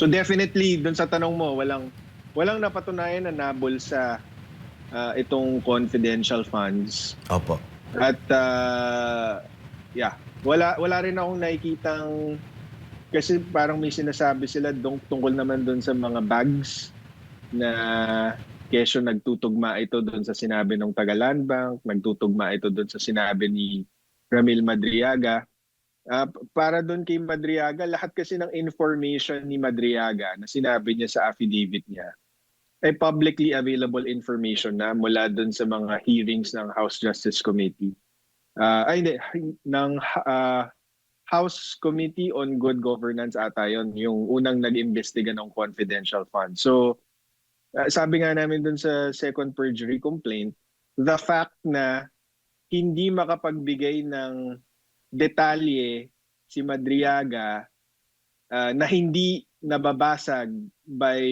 So definitely dun sa tanong mo, walang napatunayan na nabol sa itong confidential funds. Opo. At yeah, wala rin akong nakikitang, kasi parang may sinasabi sila tungkol naman dun sa mga bags na kesyo nagtutugma ito dun sa sinabi ng taga Land Bank, nagtutugma ito dun sa sinabi ni Ramil Madriaga. Para doon kay Madriaga, lahat kasi ng information ni Madriaga na sinabi niya sa affidavit niya ay publicly available information na mula doon sa mga hearings ng House Justice Committee. Ay hindi, ng House Committee on Good Governance ata yon, yung unang nag-imbestiga ng confidential fund. So sabi nga namin doon sa second perjury complaint, the fact na hindi makapagbigay ng detalye si Madriaga na hindi nababasag by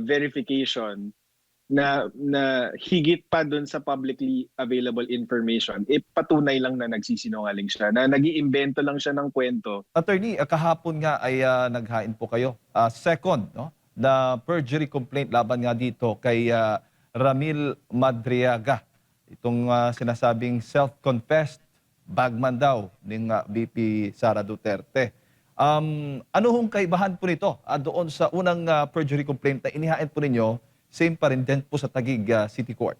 verification na higit pa dun sa publicly available information, patunay lang na nagsisinungaling siya, na nag-iimbento lang siya ng kwento. Attorney, kahapon nga ay naghain po kayo. Second, no, na perjury complaint laban nga dito kay Ramil Madriaga. Itong sinasabing self-confessed bagman daw ng VP Sara Duterte. Ano hong kaibahan po nito doon sa unang perjury complaint na inihain po ninyo, same pa rin din po sa Taguig City Court?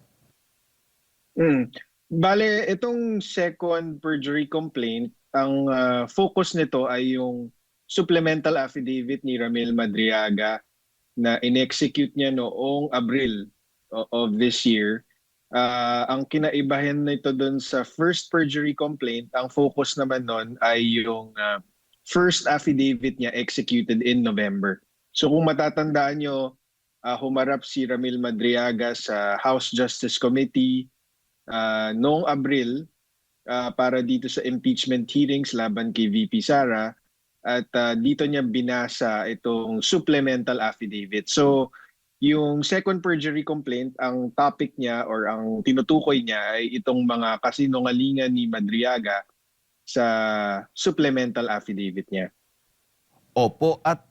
Bale, itong second perjury complaint, ang focus nito ay yung supplemental affidavit ni Ramil Madriaga na in-execute niya noong Abril of this year. Ang kinaibahan nito doon sa first perjury complaint, ang focus naman nun ay yung first affidavit niya executed in November. So kung matatandaan nyo, humarap si Ramil Madriaga sa House Justice Committee noong Abril para dito sa impeachment hearings laban kay VP Sara, at dito niya binasa itong supplemental affidavit. So yung second perjury complaint, ang topic niya or ang tinutukoy niya ay itong mga kasinungalingan ni Madriaga sa supplemental affidavit niya. Opo, at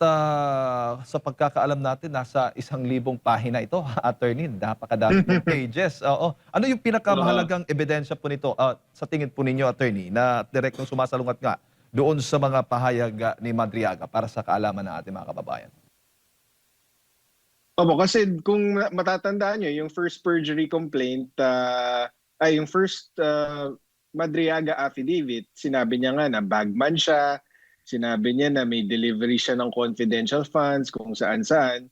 sa pagkakaalam natin, nasa 1,000 pahina ito, attorney. Napakadami pong pages. Oo. Ano yung pinakamahalagang ebidensya po nito sa tingin po ninyo, attorney, na direktong sumasalungat nga doon sa mga pahayag ni Madriaga para sa kaalaman ng ating mga kababayan? Opo, kasi kung matatandaan nyo, yung first perjury complaint, ay yung first Madriaga affidavit, sinabi niya nga na bagman siya, sinabi niya na may delivery siya ng confidential funds kung saan-saan,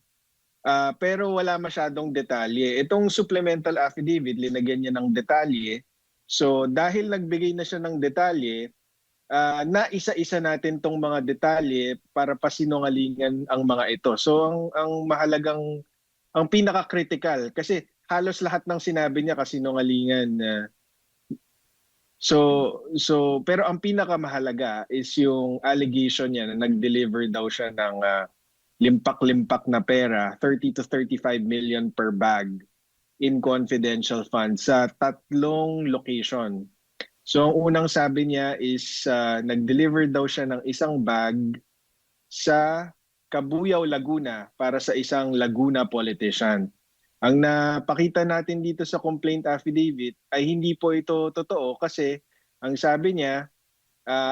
pero wala masyadong detalye. Itong supplemental affidavit, linagyan niya ng detalye. So dahil nagbigay na siya ng detalye, naisa-isa natin tong mga detalye para pasinungalingan ang mga ito. So ang pinaka-critical, kasi halos lahat ng sinabi niya kasinungalingan. Pero ang pinakamahalaga is yung allegation niya na nag-deliver daw siya ng limpak-limpak na pera, 30 to 35 million per bag in confidential funds sa 3 location. So ang unang sabi niya is nag-deliver daw siya ng isang bag sa Cabuyao, Laguna para sa isang Laguna politician. Ang napakita natin dito sa complaint affidavit ay hindi po ito totoo, kasi ang sabi niya,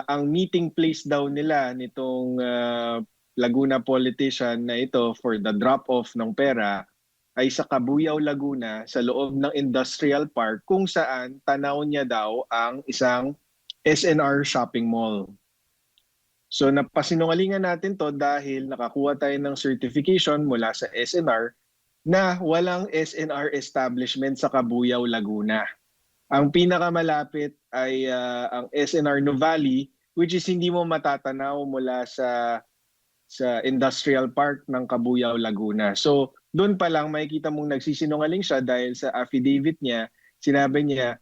ang meeting place daw nila nitong Laguna politician na ito for the drop-off ng pera ay sa Cabuyao, Laguna, sa loob ng industrial park, kung saan tanaw niya daw ang isang SNR shopping mall. So napasinungalingan natin to dahil nakakuha tayo ng certification mula sa SNR na walang SNR establishment sa Cabuyao, Laguna. Ang pinakamalapit ay ang SNR Nuvali, which is hindi mo matatanaw mula sa industrial park ng Cabuyao, Laguna. So doon pa lang makikita mong nagsisinungaling siya dahil sa affidavit niya, sinabi niya,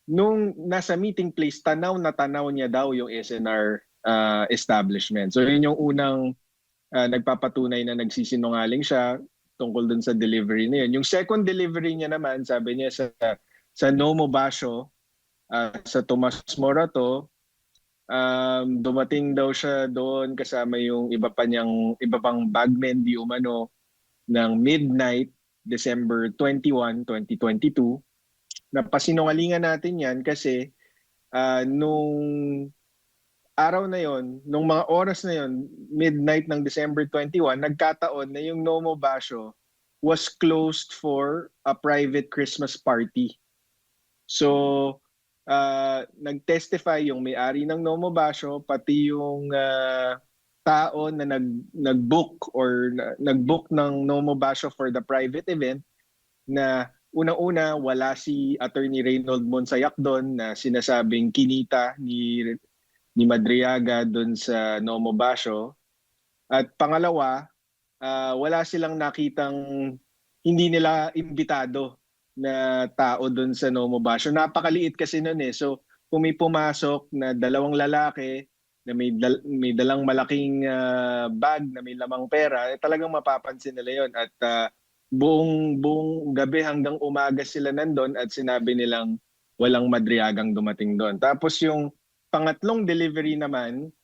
nung nasa meeting place, tanaw na tanaw niya daw yung SNR establishment. So yun yung unang nagpapatunay na nagsisinungaling siya tungkol dun sa delivery na yun. Yung second delivery niya naman, sabi niya sa Nomo Basho, sa Tomas Morato, Dumating daw siya doon kasama yung iba pang bagmen di umano ng midnight December 21, 2022. Napasinungalingan natin yan kasi nung araw na yon, nung mga oras na yon, midnight ng December 21, nagkataon na yung Nomo Basho was closed for a private Christmas party. So, nag-testify yung may-ari ng Nomo Basho, pati yung tao na nag-book or nag-book ng Nomo Basho for the private event na unang-una wala si Attorney Reynold Monsayak doon na sinasabing kinita ni Madriaga doon sa Nomo Basho. At pangalawa, wala silang nakitang hindi nila imbitado na tao doon sa Nomo Basho. Napakaliit kasi noon eh. So kung may pumasok na dalawang lalaki na may dalang malaking bag na may lamang pera, talagang mapapansin nila yon. At buong gabi hanggang umaga sila nandun at sinabi nilang walang Madriagang dumating doon. Tapos yung pangatlong delivery naman,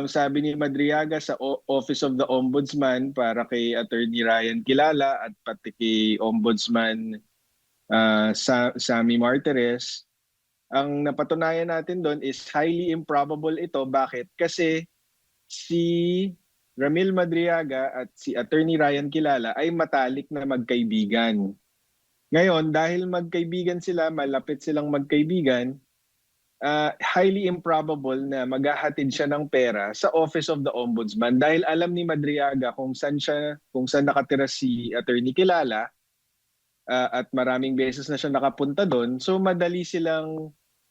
sabi ni Madriaga sa Office of the Ombudsman para kay Attorney Ryan Kilala at pati kay Ombudsman Sammy Martires, ang napatunayan natin doon is highly improbable ito. Bakit? Kasi si Ramil Madriaga at si Attorney Ryan Kilala ay matalik na magkaibigan. Ngayon, dahil magkaibigan sila, malapit silang magkaibigan, highly improbable na maghahatid siya ng pera sa Office of the Ombudsman dahil alam ni Madriaga kung saan nakatira si Attorney Kilala, at maraming beses na siya nakapunta doon. So madali silang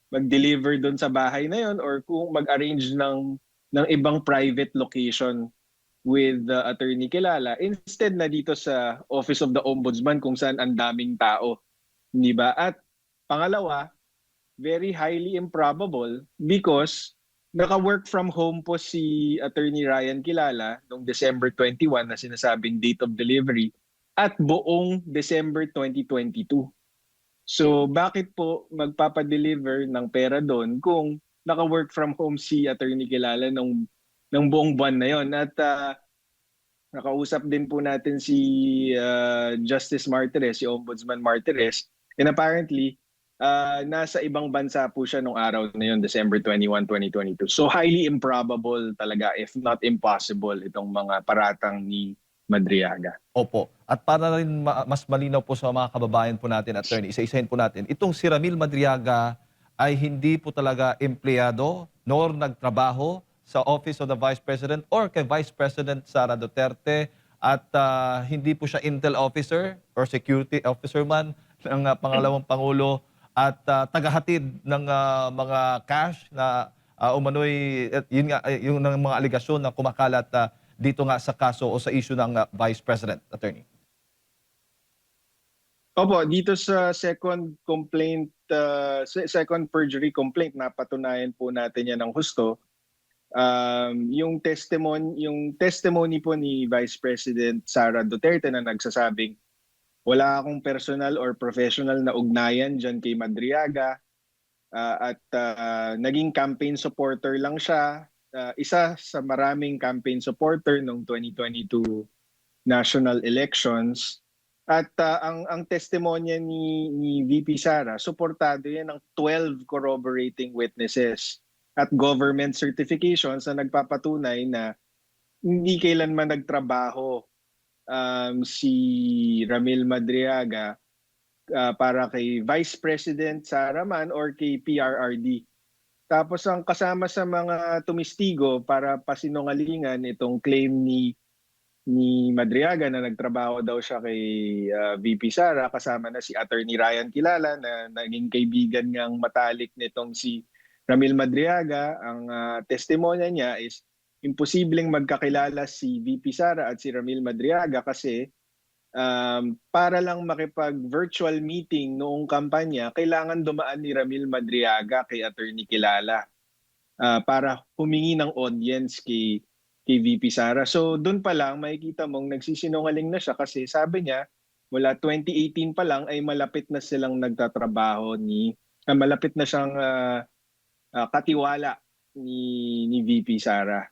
mag-deliver doon sa bahay na yon or kung mag-arrange ng ibang private location with the Attorney Kilala instead na dito sa Office of the Ombudsman kung saan ang daming tao. Hindi ba? At pangalawa, very highly improbable because naka-work from home po si Attorney Ryan Kilala noong December 21 na sinasabing date of delivery at buong December 2022. So bakit po magpapadeliver ng pera doon kung naka-work from home si Attorney Kilala ng buong buwan na yon? At nakausap din po natin si Justice Martires, si Ombudsman Martires, and apparently nasa ibang bansa po siya nung araw na yun, December 21, 2022. So highly improbable talaga, if not impossible, itong mga paratang ni Madriaga. Opo. At para rin mas malinaw po sa mga kababayan po natin, attorney, isa-isahin po natin, itong si Ramil Madriaga ay hindi po talaga empleyado nor nagtrabaho sa Office of the Vice President or kay Vice President Sara Duterte at hindi po siya intel officer or security officer man ng pangalawang Pangulo at tagahatid ng mga cash na umano'y, yun nga, yung ng mga aligasyon na kumakalat dito nga sa kaso o sa issue ng Vice President, attorney. Opo, dito sa second complaint, second perjury complaint, napatunayan po natin yan ng husto. Yung testimony po ni Vice President Sara Duterte na nagsasabing wala akong personal or professional na ugnayan dyan kay Madriaga, at naging campaign supporter lang siya. Isa sa maraming campaign supporter noong 2022 national elections. At ang testimonya ni VP Sara, suportado yan ng 12 corroborating witnesses at government certifications na nagpapatunay na hindi kailanman nagtrabaho si Ramil Madriaga para kay Vice President Sara man or kay PRRD. Tapos ang kasama sa mga tumistigo para pasinungalingan itong claim ni Madriaga na nagtrabaho daw siya kay VP Sara, kasama na si Attorney Ryan Kilala na naging kaibigan niyang matalik nitong si Ramil Madriaga. Ang testimonya niya is imposibleng magkakilala si VP Sara at si Ramil Madriaga kasi para lang makipag-virtual meeting noong kampanya, kailangan dumaan ni Ramil Madriaga kay Attorney Kilala para humingi ng audience kay VP Sara. So doon pa lang makikita mong nagsisinungaling na siya kasi sabi niya mula 2018 pa lang ay malapit na silang nagtatrabaho malapit na siyang katiwala ni VP Sara.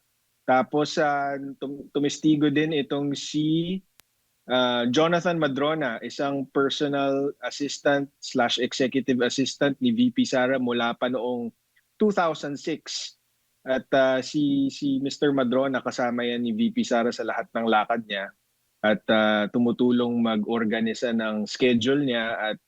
Tapos tumestigo din itong si Jonathan Madrona, isang personal assistant / executive assistant ni VP Sara mula pa noong 2006. At si Mr. Madrona, kasama yan ni VP Sara sa lahat ng lakad niya at tumutulong mag-organisa ng schedule niya at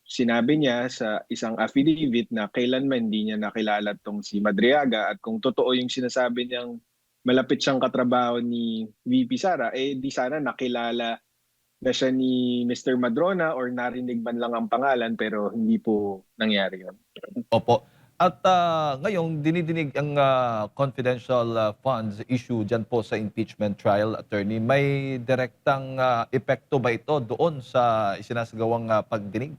sinabi niya sa isang affidavit na kailanman hindi niya nakilala tong si Madriaga at kung totoo yung sinasabi niyang malapit siyang katrabaho ni VP Sara, di sana nakilala na siya ni Mr. Madrona or narinig man lang ang pangalan pero hindi po nangyari yun. Opo. At ngayong dinidinig ang confidential funds issue dyan po sa impeachment trial, attorney, may direktang epekto ba ito doon sa isinasagawang pagdinig?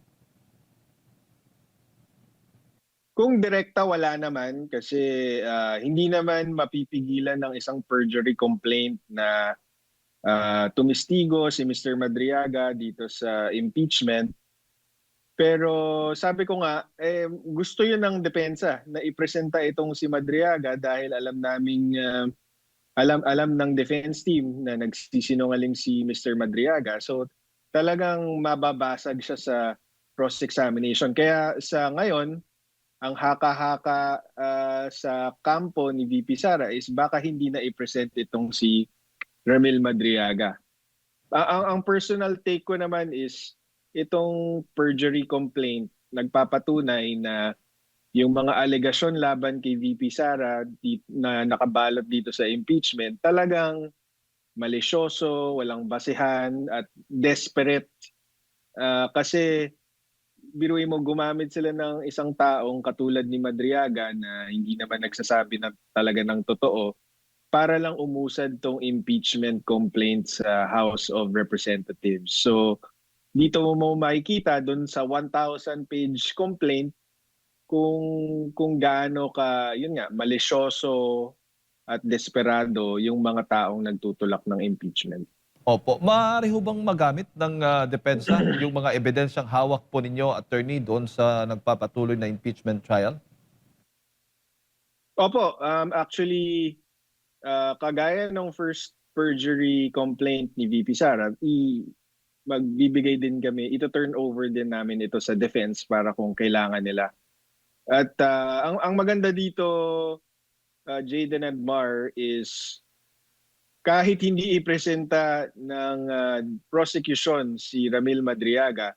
Kung direkta, wala naman kasi hindi naman mapipigilan ng isang perjury complaint na tumistigo si Mr. Madriaga dito sa impeachment. Pero sabi ko nga, gusto yun ng depensa na ipresenta itong si Madriaga dahil alam naming alam ng defense team na nagsisinungaling si Mr. Madriaga. So talagang mababasag siya sa cross-examination. Kaya sa ngayon, ang haka-haka sa kampo ni VP Sara is baka hindi na i-present itong si Ramil Madriaga. Ang personal take ko naman is itong perjury complaint nagpapatunay na yung mga alegasyon laban kay VP Sara na nakabalot dito sa impeachment talagang malisyoso, walang basehan at desperate. Kasi biruin mo, gumamit sila ng isang taong katulad ni Madriaga na hindi naman nagsasabi na talaga ng totoo para lang umusad tong impeachment complaint sa House of Representatives. So dito mo makikita doon sa 1,000-page complaint kung gaano ka, yun nga, malisyoso at desperado yung mga taong nagtutulak ng impeachment. Opo. Maaari ho bang magamit ng depensa yung mga ebidensyang hawak po ninyo, attorney, doon sa nagpapatuloy na impeachment trial? Opo, actually, kagaya ng first perjury complaint ni VP Sara, magbibigay din kami, ito-turn over din namin ito sa defense para kung kailangan nila. At ang maganda dito, Jayden and Mar, is kahit hindi ipresenta ng prosecution si Ramil Madriaga,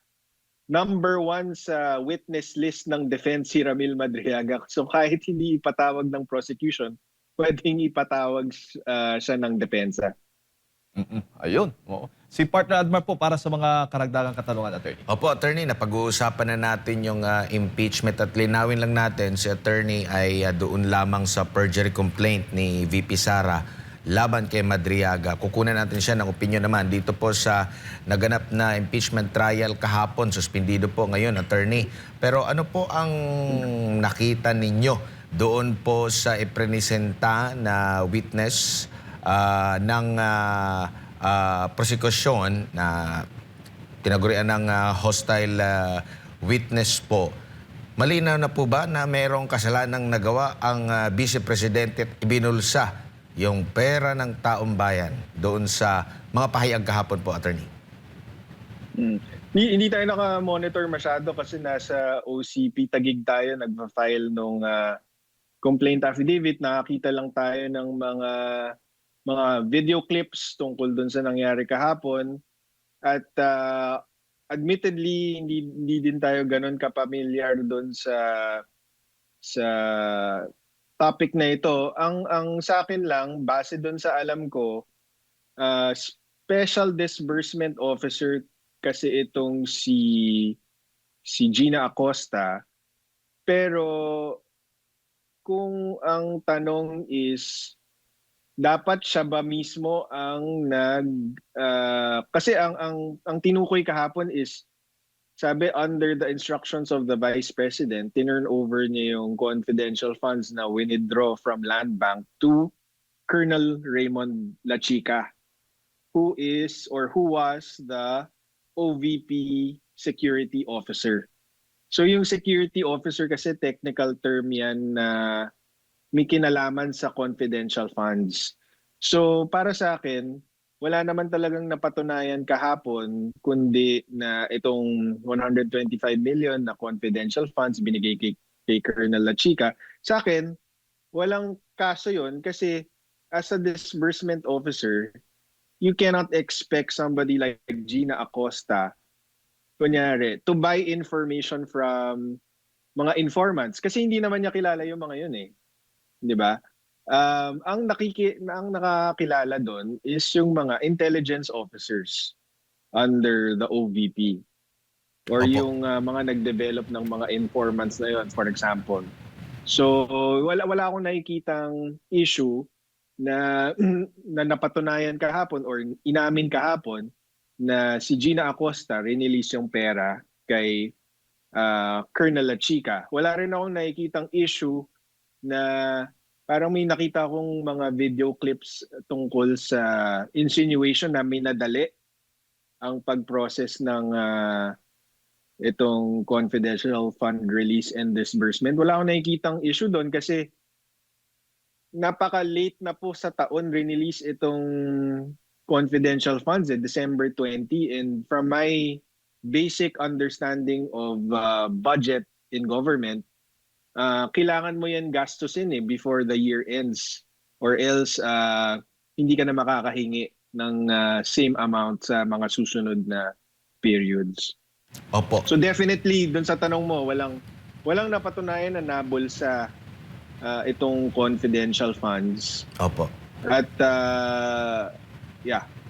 number 1 sa witness list ng defense si Ramil Madriaga. So kahit hindi ipatawag ng prosecution, pwedeng ipatawag siya ng depensa. Ayun. Oo. Si Partner Admar po para sa mga karagdagang katanungan, attorney. Opo, attorney, napag-uusapan na natin yung impeachment at linawin lang natin, si attorney ay doon lamang sa perjury complaint ni VP Sara laban kay Madriaga. Kukunan natin siya ng opinion naman dito po sa naganap na impeachment trial kahapon. Suspendido po ngayon, attorney. Pero ano po ang nakita ninyo doon po sa iprenisenta na witness ng prosecution na tinagurian ng hostile witness po? Malinaw na po ba na mayroong kasalanang nagawa ang Vice Presidente at ibinulsa yung pera ng taong bayan doon sa mga pahayag kahapon po, attorney? Hindi tayo naka-monitor masyado kasi nasa OCP Taguig tayo, nagpa-file nung complaint affidavit. Nakakita lang tayo ng mga video clips tungkol dun sa nangyari kahapon. At admittedly, hindi din tayo ganun kapamilyar dun sa topic na ito. Ang sa akin lang, base dun sa alam ko, Special Disbursement Officer kasi itong si Gina Acosta. Pero kung ang tanong is, dapat siya ba mismo ang kasi ang tinukoy kahapon is, sabi under the instructions of the Vice President, tinurn over niya yung confidential funds na withdraw from Land Bank to Colonel Raymond Lachica, who was the OVP security officer. So yung security officer kasi technical term yan na may kinalaman sa confidential funds. So para sa akin, wala naman talagang napatunayan kahapon kundi na itong 125 million na confidential funds binigay kay Colonel La Chica. Sa akin, walang kaso yun kasi as a disbursement officer, you cannot expect somebody like Gina Acosta, kunyari, to buy information from mga informants kasi hindi naman niya kilala yung mga yun eh. 'Di ba? Ang nakakilala doon is yung mga intelligence officers under the OVP or Opo. yung mga nag-develop ng mga informants na yon, for example. So wala akong nakikitang issue na na napatunayan kahapon or inamin kahapon na si Gina Acosta release yung pera kay Colonel La Chica. Wala rin akong nakikitang issue na parang may nakita akong mga video clips tungkol sa insinuation na minadali ang pag-process ng itong confidential fund release and disbursement. Wala akong nakikitang issue doon kasi napaka-late na po sa taon release itong confidential funds December 20, and from my basic understanding of budget in government, kailangan mo yan gastusin before the year ends or else hindi ka na makakahingi ng same amount sa mga susunod na periods. Opo. So definitely dun sa tanong mo, walang napatunayan na nabol sa itong confidential funds. Opo. At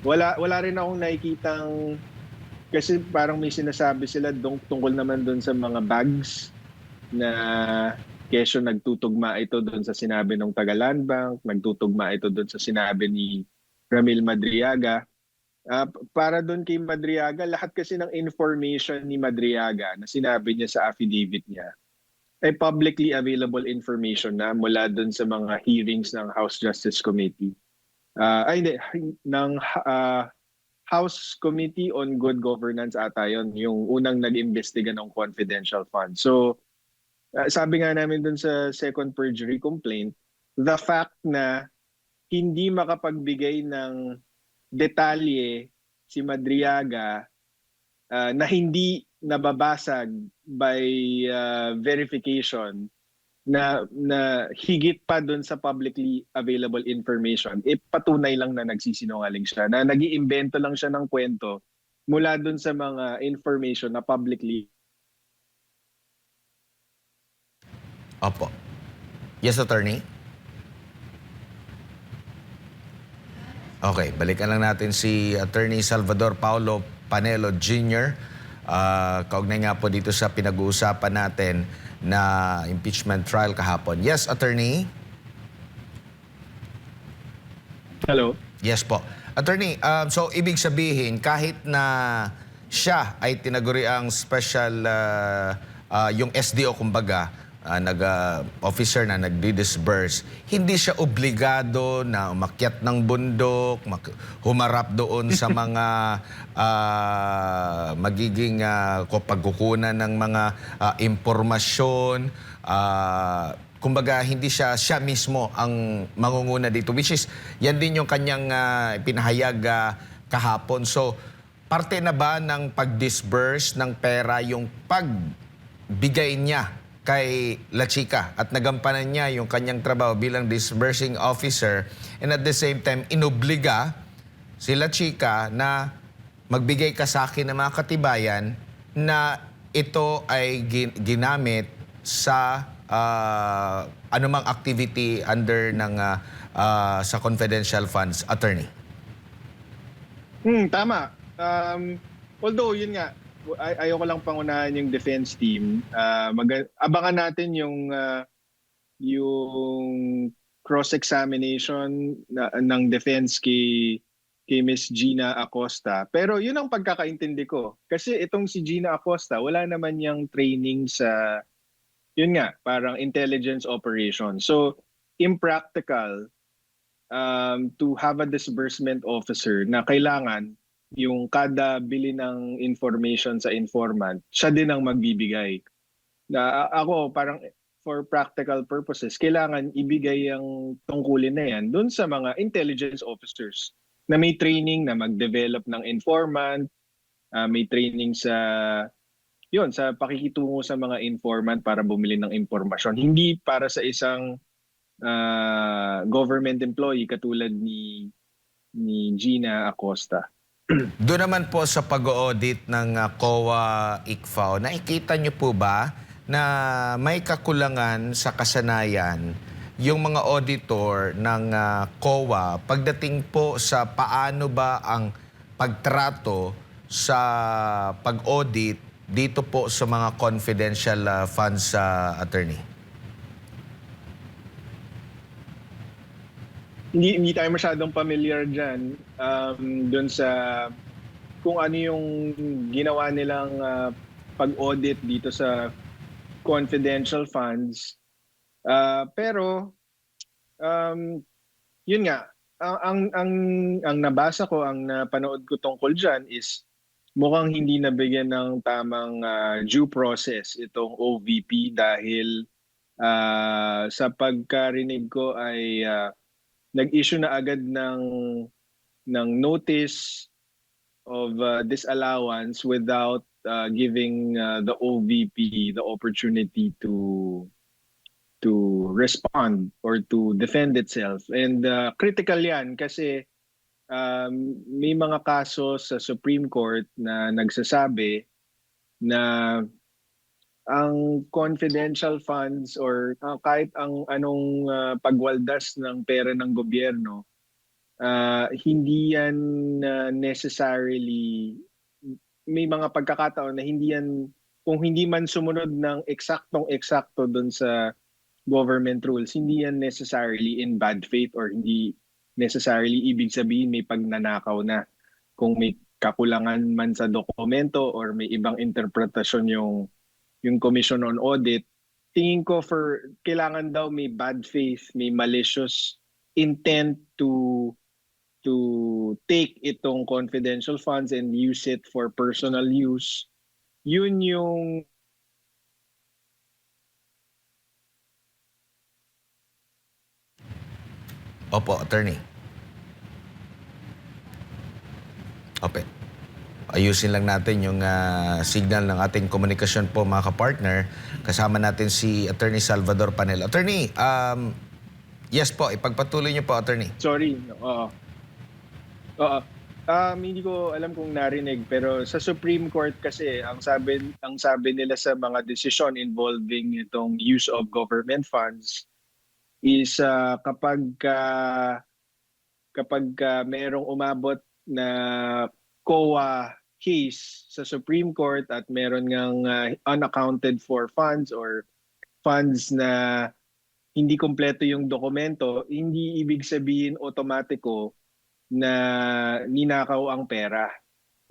wala rin akong nakikitang kasi parang may sinasabi sila tungkol naman doon sa mga bags na kesyo nagtutugma ito doon sa sinabi ng Tagaland Bank, nagtutugma ito doon sa sinabi ni Ramil Madriaga. Para doon kay Madriaga, lahat kasi ng information ni Madriaga na sinabi niya sa affidavit niya ay publicly available information na mula doon sa mga hearings ng House Justice Committee. Ng House Committee on Good Governance ata yun, yung unang nag-imbestiga ng confidential fund. So, sabi nga namin dun sa second perjury complaint, the fact na hindi makapagbigay ng detalye si Madriaga na hindi nababasag by verification na higit pa doon sa publicly available information, patunay lang na nagsisinungaling siya, na nag-iimbento lang siya ng kwento mula doon sa mga information na publicly. Opo. Yes, attorney? Okay, balikan lang natin si Attorney Salvador Paulo Panelo Jr. Kaugnay nga po dito sa pinag-uusapan natin na impeachment trial kahapon. Yes, attorney? Hello? Yes po. Attorney, so ibig sabihin kahit na siya ay tinaguri ang special, yung SDO kumbaga, officer na nagdi-disburse, hindi siya obligado na umakyat ng bundok, humarap doon sa mga magiging pagkukunan ng mga impormasyon. Kumbaga, hindi siya mismo ang mangunguna dito, which is, yan din yung kanyang pinahayag kahapon. So, parte na ba ng pag-disburse ng pera yung pagbigay niya kay La Chica at nagampanan niya yung kanyang trabaho bilang disbursing officer, and at the same time inobliga si La Chica na magbigay ka sa akin ng mga katibayan na ito ay ginamit sa anumang activity under ng sa confidential funds, attorney? Tama. Although yun nga, ayoko lang pangunahan yung defense team. Abangan natin yung cross-examination ng defense kay Miss Gina Acosta. Pero yun ang pagkakaintindi ko. Kasi itong si Gina Acosta, wala naman yung training sa, yun nga, parang intelligence operation. So, impractical to have a disbursement officer na kailangan yung kada bili ng information sa informant, siya din ang magbibigay. Ako, parang for practical purposes, kailangan ibigay ang tungkulin na yan dun sa mga intelligence officers na may training na mag-develop ng informant, may training sa pakikitungo sa mga informant para bumili ng impormasyon. Hindi para sa isang government employee katulad ni Gina Acosta. Doon naman po sa pag-audit ng COA ICFAO, nakikita niyo po ba na may kakulangan sa kasanayan yung mga auditor ng COA pagdating po sa paano ba ang pagtrato sa pag-audit dito po sa mga confidential funds, attorney? Hindi tayo masyadong familiar dyan doon sa kung ano yung ginawa nilang pag-audit dito sa confidential funds. Pero yun nga, ang nabasa ko, ang napanood ko tungkol dyan is mukhang hindi nabigyan ng tamang due process itong OVP dahil sa pagkarinig ko ay nag-issue na agad ng notice of disallowance without giving the OVP the opportunity to respond or to defend itself. And critical yan kasi may mga kaso sa Supreme Court na nagsasabi na ang confidential funds or kahit ang anong pagwaldas ng pera ng gobyerno, hindi yan necessarily, may mga pagkakataon na hindi yan, kung hindi man sumunod ng eksaktong-eksakto dun sa government rules, hindi yan necessarily in bad faith or hindi necessarily ibig sabihin may pagnanakaw na. Kung may kakulangan man sa dokumento or may ibang interpretasyon yung Commission on Audit, tingin ko kailangan daw may bad faith, may malicious intent to take itong confidential funds and use it for personal use. Yun yung Opo, attorney. Opo. Ayusin lang natin yung signal ng ating komunikasyon po, mga kapartner. Kasama natin si Attorney Salvador Panel. Attorney, yes po, ipagpatuloy niyo po, attorney. Sorry. Hindi ko alam kung narinig, pero sa Supreme Court kasi ang sabi nila sa mga desisyon involving itong use of government funds is kapag merong umabot na COA case sa Supreme Court at meron ngang unaccounted for funds or funds na hindi kompleto yung dokumento, hindi ibig sabihin otomatiko na ninakaw ang pera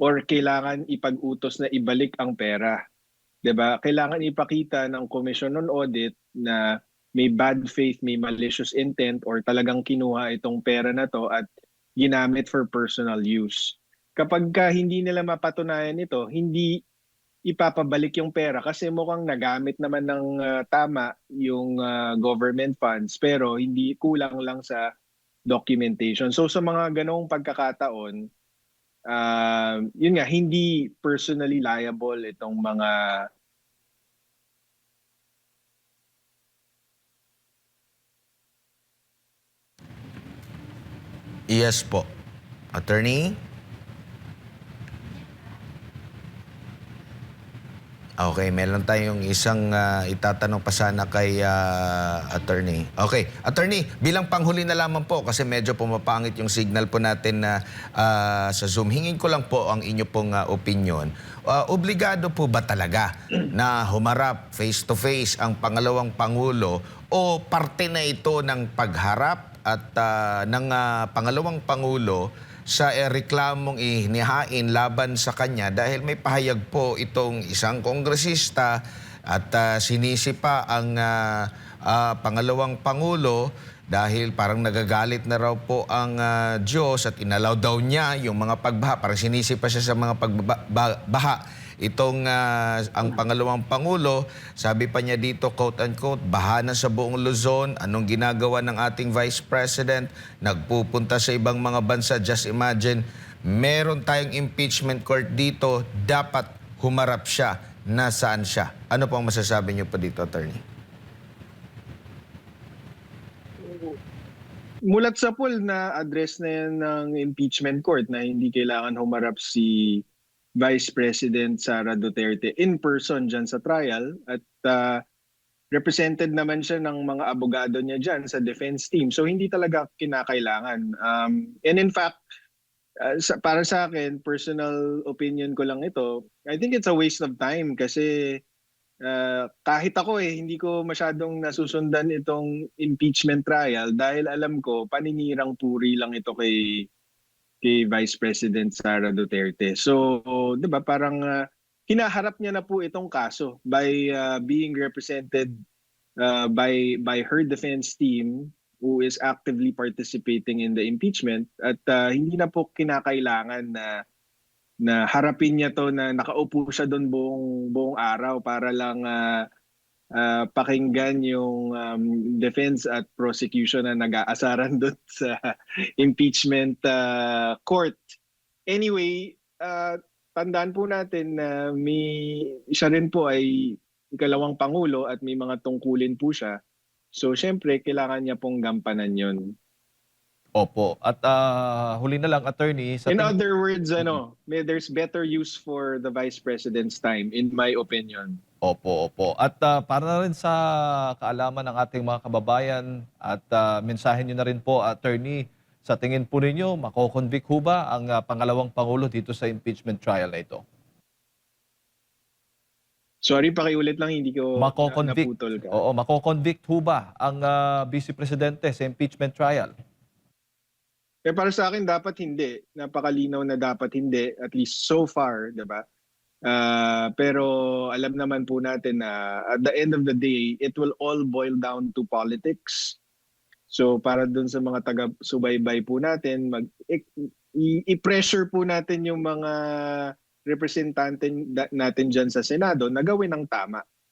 or kailangan ipag-utos na ibalik ang pera. 'Di ba? Kailangan ipakita ng Commission on Audit na may bad faith, may malicious intent or talagang kinuha itong pera na to at ginamit for personal use. Kapag hindi nila mapatunayan ito, hindi ipapabalik yung pera kasi mukhang nagamit naman ng tama yung government funds pero hindi, kulang lang sa documentation. So sa mga ganong pagkakataon, yun nga, hindi personally liable itong mga Yes po. Attorney? Okay, meron tayong isang itatanong pa sana kay attorney. Okay, attorney, bilang panghuli na lamang po kasi medyo pumapangit yung signal po natin na sa Zoom. Hingin ko lang po ang inyo pong opinion. Obligado po ba talaga na humarap face-to-face ang pangalawang Pangulo o parte na ito ng pagharap at ng pangalawang Pangulo sa reklamong inihain laban sa kanya dahil may pahayag po itong isang kongresista at sinisi pa ang pangalawang Pangulo dahil parang nagagalit na raw po ang Diyos at inalaw daw niya yung mga pagbaha. Parang sinisi pa siya sa mga pagbaha. itong ang pangalawang Pangulo, sabi pa niya dito, quote-unquote, bahana sa buong Luzon, anong ginagawa ng ating Vice President, nagpupunta sa ibang mga bansa, just imagine, meron tayong impeachment court dito, dapat humarap siya, nasaan siya? Ano pong masasabi niyo pa dito, Attorney? Mulat sa pool na address na yan ng impeachment court na hindi kailangan humarap si Vice President Sara Duterte in person dyan sa trial at represented naman siya ng mga abogado niya dyan sa defense team. So hindi talaga kinakailangan. And in fact, para sa akin, personal opinion ko lang ito, I think it's a waste of time kasi kahit ako hindi ko masyadong nasusundan itong impeachment trial dahil alam ko paninirang puri lang ito kay Vice President Sara Duterte. So, 'di ba, parang hinaharap niya na po itong kaso by being represented by her defense team who is actively participating in the impeachment at hindi na po kinakailangan na harapin niya to na nakaupo siya doon buong araw para lang pakinggan yung defense at prosecution na nag-aasaran doon sa impeachment court. Anyway, tandaan po natin na siya rin po ay ikalawang Pangulo at may mga tungkulin po siya. So, syempre, kailangan niya pong gampanan yun. Opo. At huli na lang, Attorney, sa In tingin- other words, there's better use for the Vice President's time, in my opinion. Opo, opo. At para na rin sa kaalaman ng ating mga kababayan at mensahe nyo na rin po, Attorney, sa tingin po ninyo, makokonvict ho ba ang pangalawang Pangulo dito sa impeachment trial na ito? Sorry, pakiulit lang, hindi ko Makokonvict. naputol ka. Oo, makokonvict ho ba ang Vice Presidente sa impeachment trial? Para sa akin, dapat hindi. Napakalinaw na dapat hindi, at least so far, di ba? Pero alam naman po natin na at the end of the day, it will all boil down to politics. So para dun sa mga taga-subaybay po natin, i-pressure po natin yung mga representante natin dyan sa Senado na gawin ng tama.